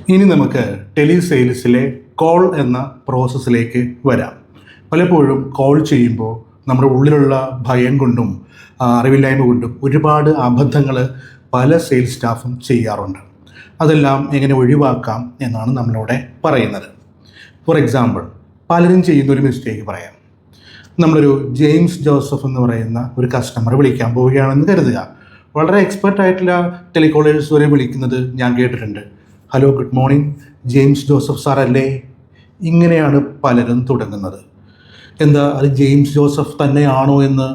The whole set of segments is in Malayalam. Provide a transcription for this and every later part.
ഇനി നമുക്ക് ടെലി സെയിൽസിലെ കോൾ എന്ന പ്രോസസ്സിലേക്ക് വരാം. പലപ്പോഴും കോൾ ചെയ്യുമ്പോൾ നമ്മുടെ ഉള്ളിലുള്ള ഭയം കൊണ്ടും അറിവില്ലായ്മ കൊണ്ടും ഒരുപാട് അബദ്ധങ്ങൾ പല സെയിൽസ് സ്റ്റാഫും ചെയ്യാറുണ്ട്. അതെല്ലാം എങ്ങനെ ഒഴിവാക്കാം എന്നാണ് നമ്മളിവിടെ പറയുന്നത്. ഫോർ എക്സാമ്പിൾ, പലരും ചെയ്യുന്നൊരു മിസ്റ്റേക്ക് പറയാം. നമ്മളൊരു ജെയിംസ് ജോസഫ് എന്ന് പറയുന്ന ഒരു കസ്റ്റമർ വിളിക്കാൻ പോവുകയാണെന്ന് കരുതുക. വളരെ എക്സ്പെർട്ടായിട്ടുള്ള ടെലികോളേഴ്സ് വരെ വിളിക്കുന്നത് ഞാൻ കേട്ടിട്ടുണ്ട്. Hello, good morning, James Joseph sir അല്ലേ? ഇങ്ങനെയാണ് പലരും തുടങ്ങുന്നത്. എന്താ അത് ജെയിംസ് ജോസഫ് തന്നെയാണോ എന്ന്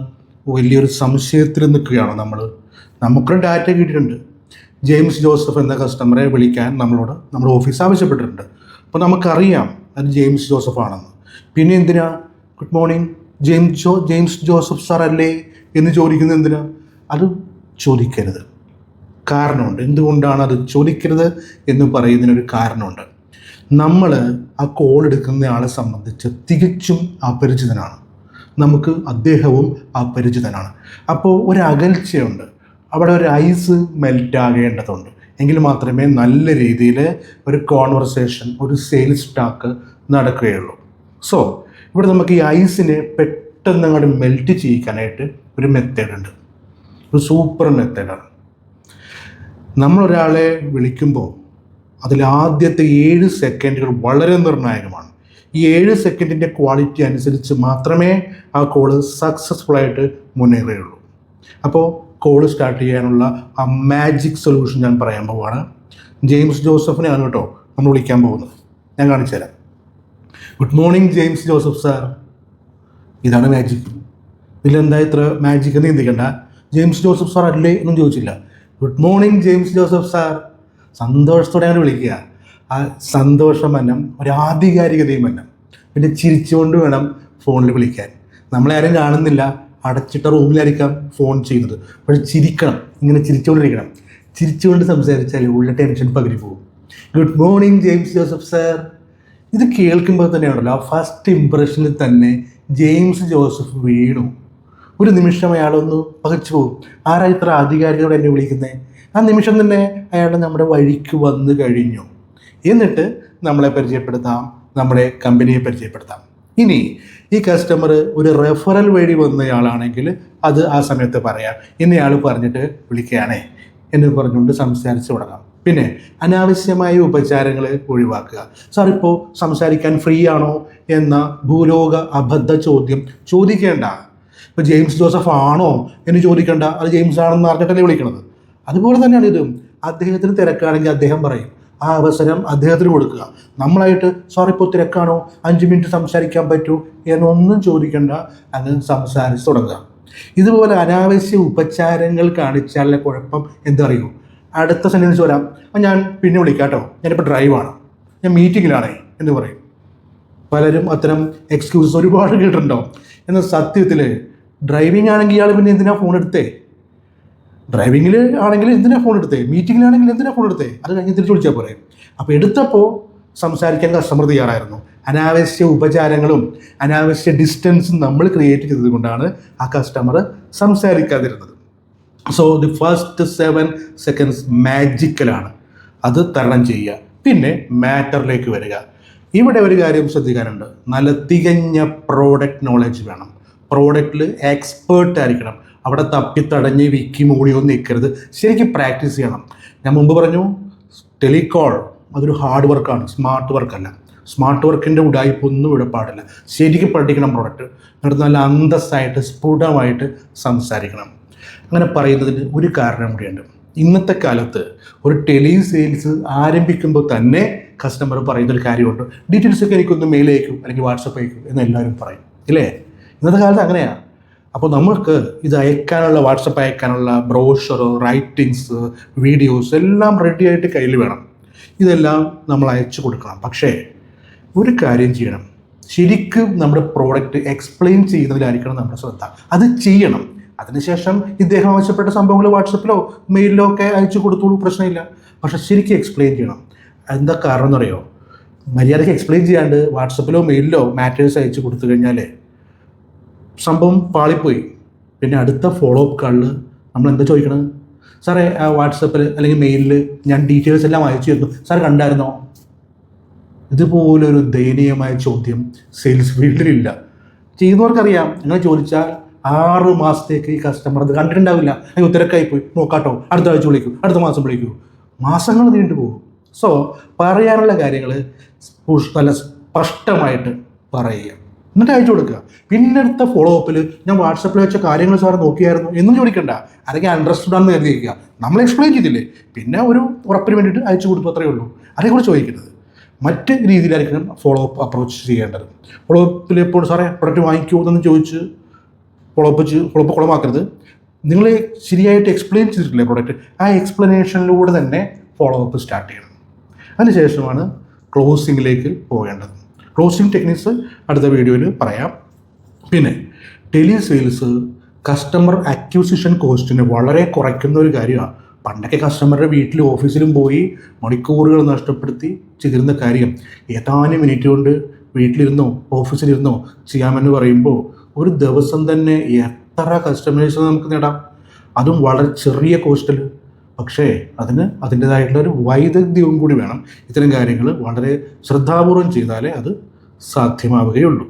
വലിയൊരു സംശയത്തിൽ നിൽക്കുകയാണോ നമ്മൾ? നമുക്കൊരു ഡാറ്റ കിട്ടിയിട്ടുണ്ട്. ജെയിംസ് ജോസഫ് എന്ന കസ്റ്റമറെ വിളിക്കാൻ നമ്മുടെ ഓഫീസ് ആവശ്യപ്പെട്ടിട്ടുണ്ട്. അപ്പോൾ നമുക്കറിയാം അത് ജെയിംസ് ജോസഫ് ആണെന്ന്. പിന്നെ എന്തിനാ good morning James Joseph sir അല്ലേ എന്ന് ചോദിക്കുന്നത്? എന്തിനാ? അത് ചോദിക്കരുത്. കാരണമുണ്ട്. എന്തുകൊണ്ടാണ് അത് ചോദിക്കരുത് എന്ന് പറയുന്നതിനൊരു കാരണമുണ്ട്. നമ്മൾ ആ കോൾ എടുക്കുന്ന ആളെ സംബന്ധിച്ച് തികച്ചും അപരിചിതനാണ്. നമുക്ക് അദ്ദേഹവും അപരിചിതനാണ്. അപ്പോൾ ഒരു അകൽച്ചയുണ്ട്. അവിടെ ഒരു ഐസ് മെൽറ്റ് ആകേണ്ടതുണ്ട്. എങ്കിൽ മാത്രമേ നല്ല രീതിയിൽ ഒരു കോൺവെർസേഷൻ, ഒരു സെയിൽസ് ടാക്ക് നടക്കുകയുള്ളൂ. സോ ഇവിടെ നമുക്ക് ഈ ഐസിനെ പെട്ടെന്ന് അങ്ങോട്ട് മെൽറ്റ് ചെയ്യിക്കാനായിട്ട് ഒരു മെത്തേഡുണ്ട്. ഒരു സൂപ്പർ മെത്തേഡാണ്. നമ്മളൊരാളെ വിളിക്കുമ്പോൾ അതിലാദ്യത്തെ 7 സെക്കൻഡുകൾ വളരെ നിർണായകമാണ്. ഈ 7 സെക്കൻഡിൻ്റെ ക്വാളിറ്റി അനുസരിച്ച് മാത്രമേ ആ കോള് സക്സസ്ഫുള്ളായിട്ട് മുന്നേറുകയുള്ളൂ. അപ്പോൾ കോള് സ്റ്റാർട്ട് ചെയ്യാനുള്ള ആ മാജിക് സൊല്യൂഷൻ ഞാൻ പറയാൻ പോവുകയാണ്. ജെയിംസ് ജോസഫിനെയാണ് കേട്ടോ നമ്മൾ വിളിക്കാൻ പോകുന്നത്. ഞാൻ കാണിച്ചു തരാം. Good morning James Joseph sir. ഇതാണ് മാജിക്. ഇതിലെന്താ ഇത്ര മാജിക് എന്ന് ചിന്തിക്കണ്ട. ജെയിംസ് ജോസഫ് സാർ അല്ലേ എന്നും ചോദിച്ചില്ല. Good morning James Joseph sir. സന്തോഷത്തോടെ അങ്ങനെ വിളിക്കുക. ആ സന്തോഷം വന്നം, ഒരു ആധികാരികതയും വന്നം. പിന്നെ ചിരിച്ചുകൊണ്ട് വേണം ഫോണിൽ വിളിക്കാൻ. നമ്മളെ ആരും കാണുന്നില്ല, അടച്ചിട്ട റൂമിലായിരിക്കാം ഫോൺ ചെയ്യുന്നത്. പക്ഷെ ചിരിക്കണം, ഇങ്ങനെ ചിരിച്ചുകൊണ്ടിരിക്കണം. ചിരിച്ചുകൊണ്ട് സംസാരിച്ചാൽ ഉള്ള ടെൻഷൻ പകരി പോകും. Good morning James Joseph sir. ഇത് കേൾക്കുമ്പോൾ തന്നെയാണല്ലോ ആ ഫസ്റ്റ് ഇംപ്രഷനിൽ തന്നെ ജെയിംസ് ജോസഫ് വീണു. ഒരു നിമിഷം അയാളൊന്ന് പകച്ചു പോകും. ആരാ ഇത്ര ആധികാരികയോടെ എന്നെ വിളിക്കുന്നത്? ആ നിമിഷം തന്നെ അയാൾ നമ്മുടെ വഴിക്ക് വന്നു കഴിഞ്ഞു. എന്നിട്ട് നമ്മളെ പരിചയപ്പെടുത്താം, നമ്മുടെ കമ്പനിയെ പരിചയപ്പെടുത്താം. ഇനി ഈ കസ്റ്റമർ ഒരു റെഫറൽ വഴി വന്നയാളാണെങ്കിൽ അത് ആ സമയത്ത് പറയാം. ഇന്നയാൾ പറഞ്ഞിട്ട് വിളിക്കുകയാണേ എന്ന് പറഞ്ഞുകൊണ്ട് സംസാരിച്ച് തുടങ്ങാം. പിന്നെ അനാവശ്യമായ ഉപചാരങ്ങൾ ഒഴിവാക്കുക. സാർ ഇപ്പോൾ സംസാരിക്കാൻ ഫ്രീ ആണോ എന്ന ഭൂലോക അബദ്ധ ചോദ്യം ചോദിക്കേണ്ട. ഇപ്പോൾ ജെയിംസ് ജോസഫ് ആണോ എന്ന് ചോദിക്കേണ്ട. അത് ജെയിംസ് ആണെന്ന് അറിഞ്ഞിട്ടല്ലേ വിളിക്കണത്. അതുപോലെ തന്നെയാണ് ഇതും. അദ്ദേഹത്തിന് തിരക്കാണെങ്കിൽ അദ്ദേഹം പറയും. ആ അവസരം അദ്ദേഹത്തിന് കൊടുക്കുക. നമ്മളായിട്ട് സാർ ഇപ്പോൾ തിരക്കാണോ, 5 മിനിറ്റ് സംസാരിക്കാൻ പറ്റൂ എന്നൊന്നും ചോദിക്കേണ്ട. അങ്ങ് സംസാരിച്ച് തുടങ്ങുക. ഇതുപോലെ അനാവശ്യ ഉപചാരങ്ങൾ കാണിച്ചാലുള്ള കുഴപ്പം എന്തറിയോ? അടുത്ത സെൻറ്റൻസ് വരാം, ഞാൻ പിന്നെ വിളിക്കാം കേട്ടോ, ഞാനിപ്പോൾ ഡ്രൈവാണ്, ഞാൻ മീറ്റിങ്ങിലാണേ എന്ന് പറയും. പലരും അത്തരം എക്സ്ക്യൂസസ് ഒരുപാട് കേട്ടിട്ടുണ്ടാവും. എന്നാൽ സത്യത്തിൽ ഡ്രൈവിംഗ് ആണെങ്കിൽ ഇയാൾ പിന്നെ എന്തിനാ ഫോൺ എടുത്തേ? ഡ്രൈവിങ്ങിൽ ആണെങ്കിൽ എന്തിനാ ഫോൺ എടുത്തേ? മീറ്റിങ്ങിലാണെങ്കിൽ എന്തിനാ ഫോൺ എടുത്തേ? അത് കഴിഞ്ഞ് തിരിച്ചു വിളിച്ചാൽ പോരെ. അപ്പോൾ എടുത്തപ്പോൾ സംസാരിക്കാൻ കസ്റ്റമർ തയ്യാറായിരുന്നു. അനാവശ്യ ഉപചാരങ്ങളും അനാവശ്യ ഡിസ്റ്റൻസും നമ്മൾ ക്രിയേറ്റ് ചെയ്തത് കൊണ്ടാണ് ആ കസ്റ്റമർ സംസാരിക്കാതിരുന്നത്. സോ ദി ഫസ്റ്റ് 7 സെക്കൻഡ്സ് മാജിക്കലാണ്. അത് തരണം ചെയ്യുക. പിന്നെ മാറ്ററിലേക്ക് വരിക. ഇവിടെ ഒരു കാര്യം ശ്രദ്ധിക്കാനുണ്ട്. നല്ല തികഞ്ഞ പ്രോഡക്റ്റ് നോളജ് വേണം. പ്രോഡക്റ്റിൽ എക്സ്പേർട്ട് ആയിരിക്കണം. അവിടെ തപ്പിത്തടഞ്ഞ് വിക്കി മൂടിയൊന്നും നിൽക്കരുത്. ശരിക്കും പ്രാക്ടീസ് ചെയ്യണം. ഞാൻ മുമ്പ് പറഞ്ഞു, ടെലികോൾ അതൊരു ഹാർഡ് വർക്കാണ്, സ്മാർട്ട് വർക്കല്ല. സ്മാർട്ട് വർക്കിൻ്റെ ഉടായ്പൊന്നും ഇവിടെ പാടില്ല. ശരിക്കും പഠിക്കണം പ്രോഡക്റ്റ്. എന്നിട്ട് നല്ല അന്തസ്സായിട്ട് സ്ഫുടമായിട്ട് സംസാരിക്കണം. അങ്ങനെ പറയുന്നതിന് ഒരു കാരണം കൂടിയുണ്ട്. ഇന്നത്തെ കാലത്ത് ഒരു ടെലി സെയിൽസ് ആരംഭിക്കുമ്പോൾ തന്നെ കസ്റ്റമർ പറയുന്നൊരു കാര്യമുണ്ട്. ഡീറ്റെയിൽസൊക്കെ എനിക്കൊന്ന് മെയിൽ അയക്കും അല്ലെങ്കിൽ വാട്സപ്പ് അയക്കും എന്ന് എല്ലാവരും പറയും, ഇല്ലേ? ഇന്നത്തെ കാലത്ത് അങ്ങനെയാണ്. അപ്പോൾ നമുക്ക് ഇത് അയക്കാനുള്ള, വാട്സപ്പ് അയക്കാനുള്ള ബ്രോഷറ്, റൈറ്റിങ്സ്, വീഡിയോസ് എല്ലാം റെഡിയായിട്ട് കയ്യിൽ വേണം. ഇതെല്ലാം നമ്മൾ അയച്ചു കൊടുക്കണം. പക്ഷേ ഒരു കാര്യം ചെയ്യണം, ശരിക്കും നമ്മുടെ പ്രോഡക്റ്റ് എക്സ്പ്ലെയിൻ ചെയ്യുന്നതിലായിരിക്കണം നമ്മുടെ ശ്രദ്ധ. അത് ചെയ്യണം. അതിനുശേഷം ഇദ്ദേഹം ആവശ്യപ്പെട്ട സംഭവങ്ങൾ വാട്സപ്പിലോ മെയിലിലോ ഒക്കെ അയച്ചു കൊടുത്തോളൂ, പ്രശ്നമില്ല. പക്ഷേ ശരിക്കും എക്സ്പ്ലെയിൻ ചെയ്യണം. എന്താ കാരണം എന്നറിയോ? മര്യാദയ്ക്ക് എക്സ്പ്ലെയിൻ ചെയ്യാണ്ട് വാട്സപ്പിലോ മെയിലിലോ മാറ്റേഴ്സ് അയച്ചു കൊടുത്തു കഴിഞ്ഞാൽ സംഭവം പാളിപ്പോയി. പിന്നെ അടുത്ത ഫോളോ അപ്പ് കാളിൽ നമ്മൾ എന്താ ചോദിക്കണത്? സാറേ വാട്സപ്പിൽ അല്ലെങ്കിൽ മെയിലിൽ ഞാൻ ഡീറ്റെയിൽസ് എല്ലാം അയച്ചു തരുന്നു, സാർ കണ്ടായിരുന്നോ? ഇതുപോലൊരു ദയനീയമായ ചോദ്യം സെയിൽസ് ഫീൽഡിലില്ല. ചെയ്യുന്നവർക്കറിയാം, നിങ്ങൾ ചോദിച്ചാൽ 6 മാസത്തേക്ക് ഈ കസ്റ്റമർ അത് കണ്ടിട്ടുണ്ടാവില്ല. അതിന് ഉത്തരക്കായി പോയി നോക്കാട്ടോ, അടുത്ത ആഴ്ച വിളിക്കൂ, അടുത്ത മാസം വിളിക്കൂ, മാസങ്ങൾ നീണ്ടുപോകും. സോ പറയാനുള്ള കാര്യങ്ങൾ നല്ല സ്പഷ്ടമായിട്ട് പറയുക, എന്നിട്ട് അയച്ചു കൊടുക്കുക. പിന്നടുത്ത ഫോളോ അപ്പിൽ ഞാൻ വാട്സപ്പിൽ വെച്ച കാര്യങ്ങൾ സാർ നോക്കിയായിരുന്നു എന്നും ചോദിക്കണ്ട. അല്ലെങ്കിൽ അണ്ടർസ്റ്റുഡ് ആണെന്ന് കരുതിയിരിക്കുക. നമ്മൾ എക്സ്പ്ലെയിൻ ചെയ്തില്ലേ, പിന്നെ ഒരു ഉറപ്പിന് വേണ്ടിയിട്ട് അയച്ചു കൊടുത്തു, അത്രയേ ഉള്ളൂ. അതേക്കുറിച്ച് ചോദിക്കരുത്. മറ്റ് രീതിയിലായിരിക്കണം ഫോളോ അപ്പ് അപ്രോച്ച് ചെയ്യേണ്ടത്. ഫോളോ അപ്പിൽ എപ്പോൾ സാറേ പ്രൊഡക്റ്റ് വാങ്ങിക്കുമോ എന്നൊന്നും ചോദിച്ച് ഫോളോ അപ്പ് കുളമാക്കരുത്. നിങ്ങൾ ശരിയായിട്ട് എക്സ്പ്ലെയിൻ ചെയ്തിട്ടില്ലേ പ്രൊഡക്റ്റ്, ആ എക്സ്പ്ലനേഷനിലൂടെ തന്നെ ഫോളോ അപ്പ് സ്റ്റാർട്ട് ചെയ്യണം. അതിനുശേഷമാണ് ക്ലോസിങ്ങിലേക്ക് പോകേണ്ടത്. ക്ലോസിംഗ് ടെക്നിക്സ് അടുത്ത വീഡിയോയിൽ പറയാം. പിന്നെ ടെലി സെയിൽസ് കസ്റ്റമർ അക്വിസിഷൻ കോസ്റ്റിനെ വളരെ കുറയ്ക്കുന്ന ഒരു കാര്യമാണ്. പണ്ടൊക്കെ കസ്റ്റമറുടെ വീട്ടിലും ഓഫീസിലും പോയി മണിക്കൂറുകൾ നഷ്ടപ്പെടുത്തി ചെയ്തിരുന്ന കാര്യം ഏതാനും മിനിറ്റ് കൊണ്ട് വീട്ടിലിരുന്നോ ഓഫീസിലിരുന്നോ ചെയ്യാമെന്ന് പറയുമ്പോൾ ഒരു ദിവസം തന്നെ എത്ര കസ്റ്റമേഴ്സ് നമുക്ക് നേടാം, അതും വളരെ ചെറിയ കോസ്റ്റിൽ. പക്ഷേ അതിന് അതിൻ്റേതായിട്ടുള്ള ഒരു വൈദഗ്ധ്യവും കൂടി വേണം. ഇത്തരം കാര്യങ്ങൾ വളരെ ശ്രദ്ധാപൂർവം ചെയ്താലേ അത് സാധ്യമാവുകയുള്ളൂ.